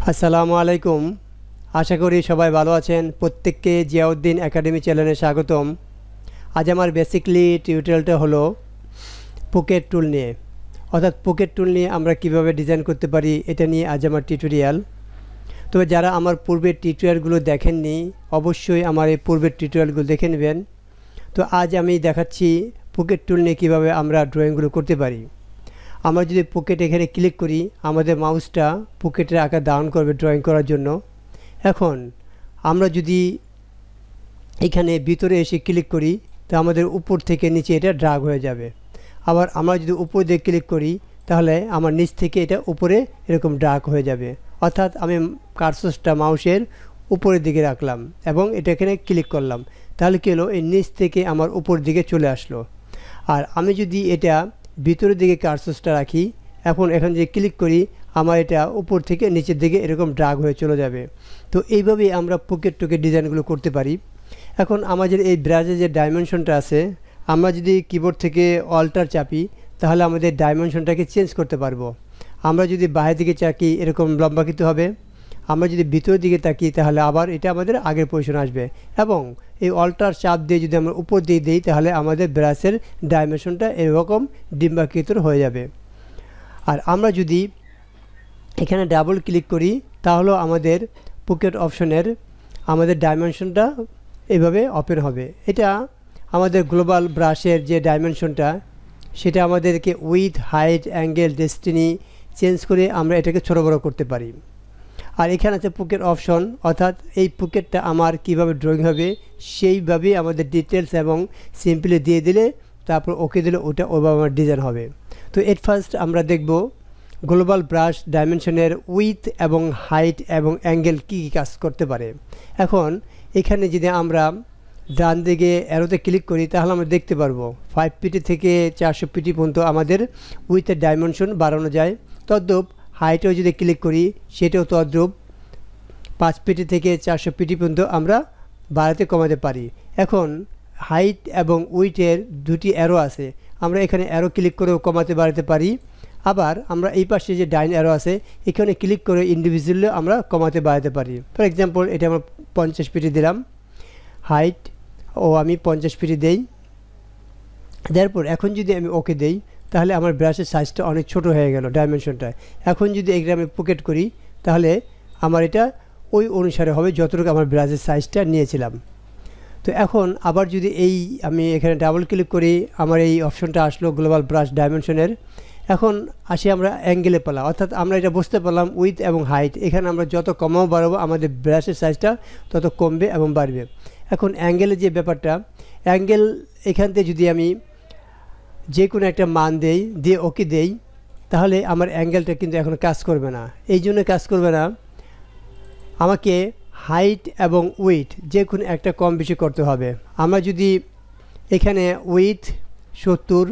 আসসালামু আলাইকুম। আশা করি সবাই ভালো আছেন। প্রত্যেককে জিয়াউদ্দিন একাডেমি চ্যানেলে স্বাগতম। আজ আমার বেসিকলি টিউটোরিয়ালটা হলো পকেট টুল নিয়ে, অর্থাৎ পকেট টুল নিয়ে আমরা কিভাবে ডিজাইন করতে পারি এটা নিয়ে আজ আমার টিউটোরিয়াল। তবে যারা আমার পূর্বের টিউটোরিয়ালগুলো দেখেননি অবশ্যই আমার এই পূর্বের টিউটোরিয়ালগুলো দেখে নেবেন। তো আজ আমি দেখাচ্ছি পকেট টুল নিয়ে কীভাবে আমরা ড্রয়িংগুলো করতে পারি। আমরা যদি পকেট এখানে ক্লিক করি, আমাদের মাউসটা পকেটের আকার ধারণ করবে ড্রয়িং করার জন্য। এখন আমরা যদি এখানে ভিতরে এসে ক্লিক করি তো আমাদের উপর থেকে নিচে এটা ড্রাগ হয়ে যাবে। আবার আমরা যদি উপর দিয়ে ক্লিক করি তাহলে আমার নিচ থেকে এটা উপরে এরকম ড্রাগ হয়ে যাবে। অর্থাৎ আমি কার্সারটা মাউসের উপরের দিকে রাখলাম এবং এটা এখানে ক্লিক করলাম, তাহলে কী হলো, এই নিচ থেকে আমার উপর দিকে চলে আসলো। আর আমি যদি এটা ভিতরের দিকে কার্সারটা রাখি, এখন এখানে যে ক্লিক করি আমার এটা উপর থেকে নিচের দিকে এরকম ড্রাগ হয়ে চলে যাবে। তো এইভাবেই আমরা পকেট টুকেট ডিজাইনগুলো করতে পারি। এখন আমাদের এই ব্রাশের যে ডাইমেনশনটা আছে, আমরা যদি কিবোর্ড থেকে অল্টার চাপি তাহলে আমাদের ডাইমেনশনটাকে চেঞ্জ করতে পারবো। আমরা যদি বাইরের দিকে চাকি এরকম লম্বাকৃত হবে, আমরা যদি ভিতরের দিকে তাকি তাহলে আবার এটা আমাদের আগের পজিশন আসবে। এবং এই অল্টার চাপ দিয়ে যদি আমরা উপর দিয়ে দিই তাহলে আমাদের ব্রাশের ডাইমেনশনটা এরকম ডিম্বাকৃত হয়ে যাবে। আর আমরা যদি এখানে ডাবল ক্লিক করি তাহলেও আমাদের পকেট অপশনের আমাদের ডাইমেনশনটা এভাবে ওপেন হবে। এটা আমাদের গ্লোবাল ব্রাশের যে ডাইমেনশনটা সেটা আমাদেরকে with, height, angle, destiny change করে আমরা এটাকে ছোটো বড়ো করতে পারি। আর এখানে আছে পকেট অপশন, অর্থাৎ এই পকেটটা আমার কিভাবে ড্রয়িং হবে সেইভাবেই আমাদের ডিটেলস এবং সিম্পলি দিয়ে দিলে তারপর ওকে দিলে ওটা ওইভাবে আমার ডিজাইন হবে। তো এট ফার্স্ট আমরা দেখব গ্লোবাল ব্রাশ ডাইমেনশনের উইথ এবং হাইট এবং অ্যাঙ্গেল কী কী কাজ করতে পারে। এখন এখানে যদি আমরা ডান দিকে অ্যারোতে ক্লিক করি তাহলে আমরা দেখতে পারবো 5 পিটি থেকে 400 পিটি পর্যন্ত আমাদের উইথের ডাইমেনশন বাড়ানো যায়। তদ্রূপ হাইটেও যদি ক্লিক করি সেটাও তদ্রূপ 5 পিটি থেকে 400 পিটি পর্যন্ত আমরা বাড়াতে কমাতে পারি। এখন হাইট এবং উইথের দুটি অ্যারো আছে, আমরা এখানে অ্যারো ক্লিক করেও কমাতে বাড়াতে পারি। আবার আমরা এই পাশে যে ডাইন অ্যারো আছে এখানে ক্লিক করে ইন্ডিভিজুয়ালি আমরা কমাতে বাড়াতে পারি। ফর এক্সাম্পল এটা আমরা 50 পিটি দিলাম হাইট, আমি 50 পিটি দেই। তারপর এখন যদি আমি ওকে দেই তাহলে আমার ব্রাশের সাইজটা অনেক ছোট হয়ে গেল ডাইমেনশনটা। এখন যদি এখানে আমি পকেট করি তাহলে আমার এটা ওই অনুসারে হবে যতটুকু আমার ব্রাশের সাইজটা নিয়েছিলাম। তো এখন আবার যদি আমি এখানে ডাবল ক্লিক করি আমার এই অপশনটা আসলো গ্লোবাল ব্রাশ ডাইমেনশনের। এখন আসি আমরা অ্যাঙ্গেলে পেলাম, অর্থাৎ আমরা এটা বুঝতে পারলাম উইথ এবং হাইট এখানে আমরা যত কমাও বাড়াবো আমাদের ব্রাশের সাইজটা তত কমবে এবং বাড়বে। এখন অ্যাঙ্গেলের যে ব্যাপারটা, অ্যাঙ্গেল এখান থেকে যদি আমি যে কোনো একটা মান দিয়ে ওকে দেই তাহলে আমার অ্যাঙ্গেলটা কিন্তু এখন কাজ করবে না। এই জন্য কাজ করবে না, আমাকে হাইট এবং উইথ যে কোনো একটা কম বেশি করতে হবে। আমরা যদি এখানে উইথ 70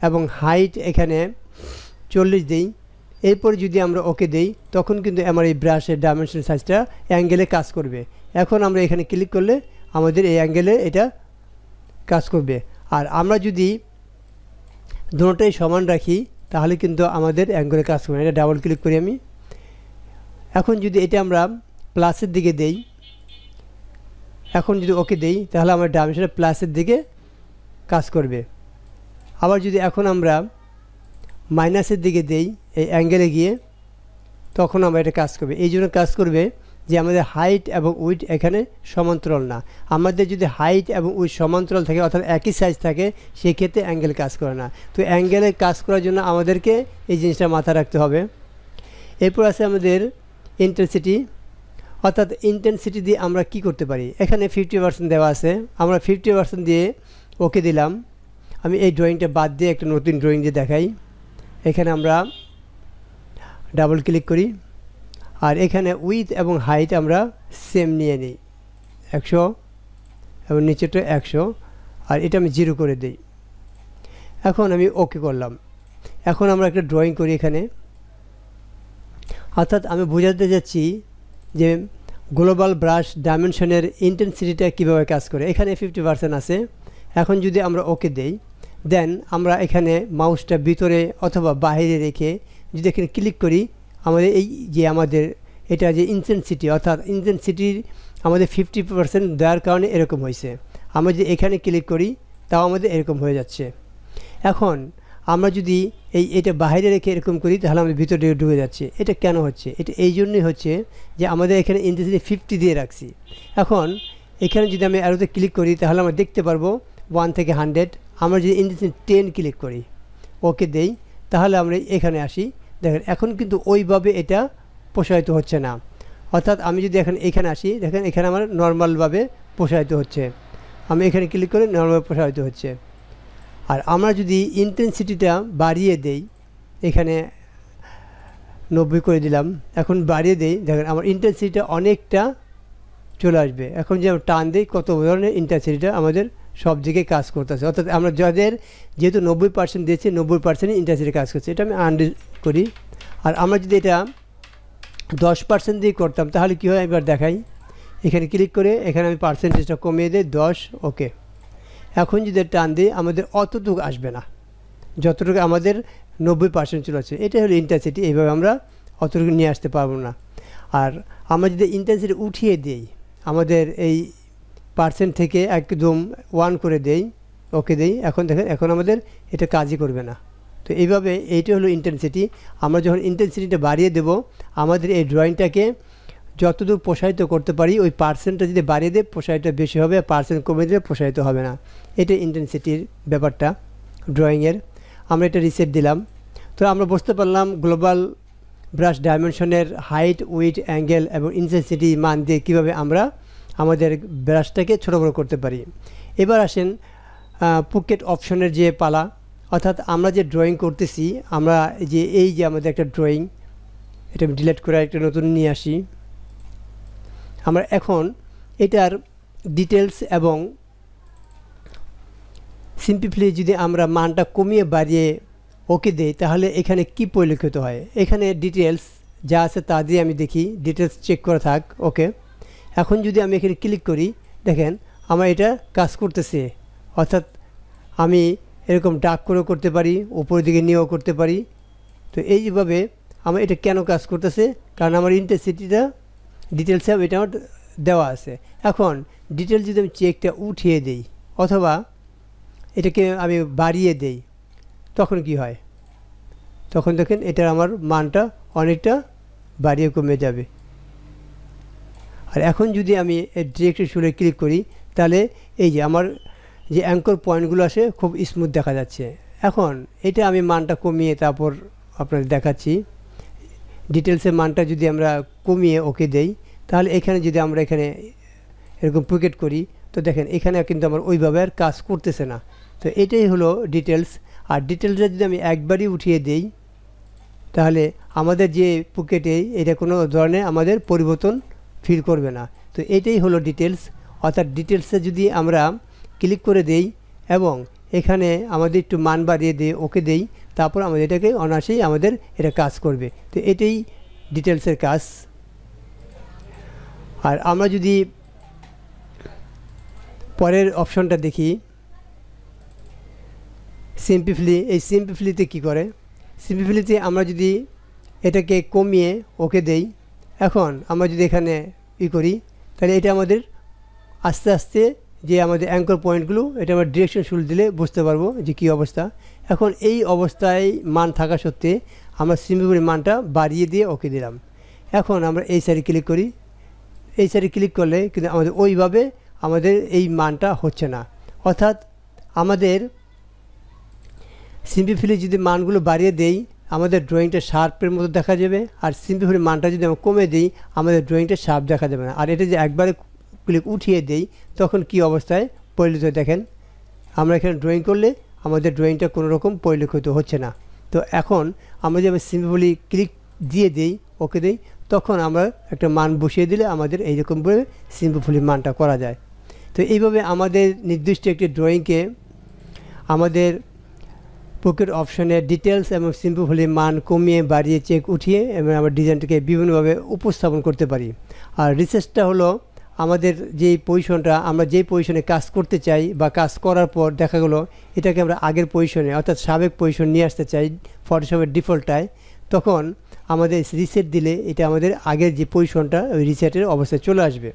এবং হাইট এখানে 40 দিই, এরপরে যদি আমরা ওকে দিই তখন কিন্তু আমার এই ব্রাশের ডাইমেনশন সাইজটা অ্যাঙ্গেলে কাজ করবে। এখন আমরা এখানে ক্লিক করলে আমাদের এই অ্যাঙ্গেলে এটা কাজ করবে। আর আমরা যদি দুটোটাই সমান রাখি তাহলে কিন্তু আমাদের অ্যাঙ্গেলে কাজ করবে। এটা ডাবল ক্লিক করি আমি। এখন যদি এটা আমরা প্লাসের দিকে দেই, এখন যদি ওকে দেই তাহলে আমার ডাইমেনশনটা প্লাসের দিকে কাজ করবে। আবার যদি এখন আমরা মাইনাসের দিকে দেই এই অ্যাঙ্গেলে গিয়ে তখন আমরা এটা কাজ করবে। এই জন্য কাজ করবে যে আমাদের হাইট এবং উইথ এখানে সমান্তরাল না। আমাদের যদি হাইট এবং উইথ সমান্তরাল থাকে অর্থাৎ একই সাইজ থাকে সেই ক্ষেত্রে অ্যাঙ্গেল কাজ করে না। তো অ্যাঙ্গেলে কাজ করার জন্য আমাদেরকে এই জিনিসটা মাথায় রাখতে হবে। এরপর আছে আমাদের ইন্টেন্সিটি, অর্থাৎ ইন্টেন্সিটি দিয়ে আমরা কি করতে পারি। এখানে 50% দেওয়া আছে, আমরা 50% দিয়ে ওকে দিলাম। আমি এই ড্রয়িংটা বাদ দিয়ে একটা নতুন ড্রয়িং দিয়ে দেখাই। এখানে আমরা ডাবল ক্লিক করি আর এখানে উইথ এবং হাইট আমরা সেম নিয়ে নিই 100 এবং নিচেটা 100 আর এটা আমি 0 করে দিই। এখন আমি ওকে করলাম। এখন আমরা একটা ড্রয়িং করি এখানে, অর্থাৎ আমি বোঝাতে যাচ্ছি যে গ্লোবাল ব্রাশ ডাইমেনশনের ইন্টেন্সিটিটা কীভাবে কাজ করে। এখানে 50% আছে। এখন যদি আমরা ওকে দেই দেন আমরা এখানে মাউসটা ভিতরে অথবা বাইরে রেখে যদি এখানে ক্লিক করি আমাদের এই যে আমাদের এটা যে ইনটেনসিটি, অর্থাৎ ইনটেনসিটির আমাদের 50% দেওয়ার কারণে এরকম হয়েছে। আমরা যদি এখানে ক্লিক করি তাও আমাদের এরকম হয়ে যাচ্ছে। এখন আমরা যদি এটা বাইরে রেখে এরকম করি তাহলে আমাদের ভিতরে ঢুকে যাচ্ছে। এটা কেন হচ্ছে? এটা এই জন্যই হচ্ছে যে আমাদের এখানে ইনটেনসিটি 50 দিয়ে রাখছি। এখন এখানে যদি আমি অ্যারোতে ক্লিক করি তাহলে আমরা দেখতে পারবো 1 থেকে 100। আমরা যদি ইনটেনসিটি 10 ক্লিক করি, ওকে দেই, তাহলে আমরা এখানে আসি। দেখেন এখন কিন্তু ওইভাবে এটা প্রসারিত হচ্ছে না। অর্থাৎ আমি যদি এখানে আসি, দেখেন এখানে আমার নর্মালভাবে প্রসারিত হচ্ছে। আমি এখানে ক্লিক করে নর্মাল প্রসারিত হচ্ছে। আর আমরা যদি ইনটেনসিটিটা বাড়িয়ে দেই, এখানে 90 করে দিলাম, এখন বাড়িয়ে দেই, দেখেন আমার ইনটেনসিটিটা অনেকটা চলে আসবে। এখন যে টান দিই কত ধরনের ইনটেনসিটিটা আমাদের সব দিকে কাজ করতেছে। অর্থাৎ আমরা যেহেতু 90% দিয়েছি, 90%ই ইনটেনসিটি কাজ করছে। এটা আমি আনডু করি। আর আমরা যদি এটা 10% দিয়ে করতাম তাহলে কী হয় এবার দেখাই। এখানে ক্লিক করে এখানে আমি পার্সেন্টেজটা কমিয়ে দিই 10, ওকে। এখন যদি টান দিই আমাদের অতটুকু আসবে না, যতটুকু আমাদের 90% চলে আসছে। এটা হলো ইনটেনসিটি। এইভাবে আমরা অতটুকু নিয়ে আসতে পারবো না। আর আমরা যদি ইনটেনসিটি উঠিয়ে দিই, আমাদের এই পার্সেন্ট থেকে একদম 1 করে দেই, ওকে দেই, এখন দেখেন এখন আমাদের এটা কাজই করবে না। তো এইভাবে এইটা হলো ইনটেনসিটি। আমরা যখন ইনটেনসিটিটা বাড়িয়ে দেব, আমাদের এই ড্রয়িংটাকে যতদূর প্রসারিত করতে পারি, ওই পার্সেন্টটা যদি বাড়িয়ে দেয় প্রসারিত বেশি হবে, আর পার্সেন্ট কমে দিলে প্রসারিত হবে না। এটা ইনটেনসিটির ব্যাপারটা ড্রয়িংয়ের। আমরা এটা রিসেট দিলাম। তো আমরা বুঝতে পারলাম গ্লোবাল ব্রাশ ডাইমেনশনের হাইট, উইডথ, অ্যাঙ্গেল এবং ইনটেনসিটি মান দিয়ে কীভাবে আমরা আমাদের ব্রাশটাকে ছোটো বড়ো করতে পারি। এবার আসেন পকেট অপশনের যে পালা, অর্থাৎ আমরা যে ড্রয়িং করতেছি, আমরা এই যে আমাদের একটা ড্রয়িং, এটা আমি ডিলিট করে একটা নতুন নিয়ে আসি। আমরা এখন এটার ডিটেলস এবং সিম্পলি যদি আমরা মানটা কমিয়ে বাড়িয়ে ওকে দেই তাহলে এখানে কি পরিলক্ষিত হয়। এখানে ডিটেলস যা আছে তা দিয়ে আমি দেখি, ডিটেলস চেক করা থাক, ওকে। এখন যদি আমি এখানে ক্লিক করি, দেখেন আমার এটা কাজ করতেছে। অর্থাৎ আমি এরকম ডার্ক করেও করতে পারি, উপরের দিকে নিয়েও করতে পারি। তো এইভাবে আমার এটা কেন কাজ করতেছে, কারণ আমার ইনটেনসিটিটা ডিটেলসে এটা আমার দেওয়া আছে। এখন ডিটেলস যদি আমি চেকটা উঠিয়ে দেই অথবা এটাকে আমি বাড়িয়ে দেই, তখন কি হয়? তখন দেখেন এটার আমার মানটা অনেকটা বাড়িয়ে কমে যাবে। আর এখন যদি আমি ডিরেক্টরি টুলে ক্লিক করি তাহলে এই যে আমার যে অ্যাঙ্কর পয়েন্টগুলো আসে খুব স্মুথ দেখা যাচ্ছে। এখন এটা আমি মানটা কমিয়ে তারপর আপনাদের দেখাচ্ছি। ডিটেলসের মানটা যদি আমরা কমিয়ে ওকে দেই তাহলে এখানে যদি আমরা এখানে এরকম পকেট করি তো দেখেন এখানে কিন্তু আমার ওইভাবে আর কাজ করতেছে না। তো এটাই হলো ডিটেলস। আর ডিটেলসটা যদি আমি একবারই উঠিয়ে দেই তাহলে আমাদের যে পকেটে এটা কোনো ধরনের আমাদের পরিবর্তন ফিল করবে না। তো এটাই হলো ডিটেলস। অর্থাৎ ডিটেলসে যদি আমরা ক্লিক করে দেই এবং এখানে আমাদের একটু মান বাড়িয়ে দিয়ে ওকে দেই, তারপর আমাদের এটাকে অনায়াসেই আমাদের এটা কাজ করবে। তো এটাই ডিটেলসের কাজ। আর আমরা যদি পরের অপশনটা দেখি সিম্পলি, এই সিম্পলিতে কি করে, সিম্পলিতে আমরা যদি এটাকে কমিয়ে ওকে দেই, এখন আমরা যদি এখানে করি তাহলে এটা আমাদের আস্তে আস্তে যে আমাদের অ্যাঙ্কর পয়েন্টগুলো এটা আমরা ডিরেকশন শুল দিলে বুঝতে পারবো যে কী অবস্থা। এখন এই অবস্থায় মান থাকা সত্ত্বে আমরা সিম্পলি মানটা বাড়িয়ে দিয়ে ওকে দিলাম। এখন আমরা এই সাইডে ক্লিক করি, এই সাইডে ক্লিক করলে কিন্তু আমাদের ওইভাবে আমাদের এই মানটা হচ্ছে না। অর্থাৎ আমাদের সিম্পলি যদি মানগুলো বাড়িয়ে দেই আমাদের ড্রয়িংটা শার্পের মতো দেখা যাবে, আর সিম্পলি মানটা যদি আমরা কমে দিই আমাদের ড্রয়িংটা শার্প দেখা যাবে না। আর এটা যে একবারে ক্লিক উঠিয়ে দেই তখন কি অবস্থায় পরিলক্ষিত দেখেন, আমরা এখানে ড্রয়িং করলে আমাদের ড্রয়িংটা কোনো রকম পরিলক্ষিত হচ্ছে না। তো এখন আমরা যদি সিম্পলি ক্লিক দিয়ে দিই ওকে দিই তখন আমরা একটা মান বসিয়ে দিলে আমাদের এইরকমভাবে সিম্পলি মানটা করা যায়। তো এইভাবে আমাদের নির্দিষ্ট একটি ড্রয়িংকে আমাদের পকেট অপশনের ডিটেলস এবং সিম্পলি মান কমিয়ে বাড়িয়ে চেক উঠিয়ে এবং আমরা ডিজাইনটাকে বিভিন্নভাবে উপস্থাপন করতে পারি। আর রিসার্চটা হলো আমাদের যেই পজিশনটা আমরা যেই পজিশনে কাজ করতে চাই বা কাজ করার পর দেখা গেলো এটাকে আমরা আগের পজিশনে অর্থাৎ সাবেক পজিশন নিয়ে আসতে চাই ফটোশপের ডিফল্টটায়, তখন আমাদের রিসেট দিলে এটা আমাদের আগের যে পজিশনটা ওই রিসেটের অবস্থায় চলে আসবে।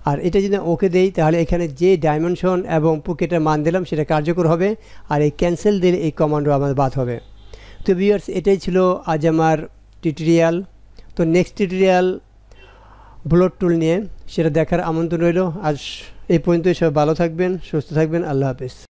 আর এটা যদি ওকে দেই তাহলে এখানে যে ডাইমেনশন এবং পুকেটের মান দিলাম সেটা কার্যকর হবে, আর এই ক্যান্সেল দিলে এই কমান্ডও আমাদের বাদ হবে। তো ভিউয়ার্স, এটাই ছিল আজ আমার টিউটোরিয়াল। তো নেক্সট টিউটোরিয়াল ব্লোড টুল নিয়ে, সেটা দেখার আমন্ত্রণ রইল। আজ এই পর্যন্তই। সব ভালো থাকবেন, সুস্থ থাকবেন। আল্লাহ হাফেজ।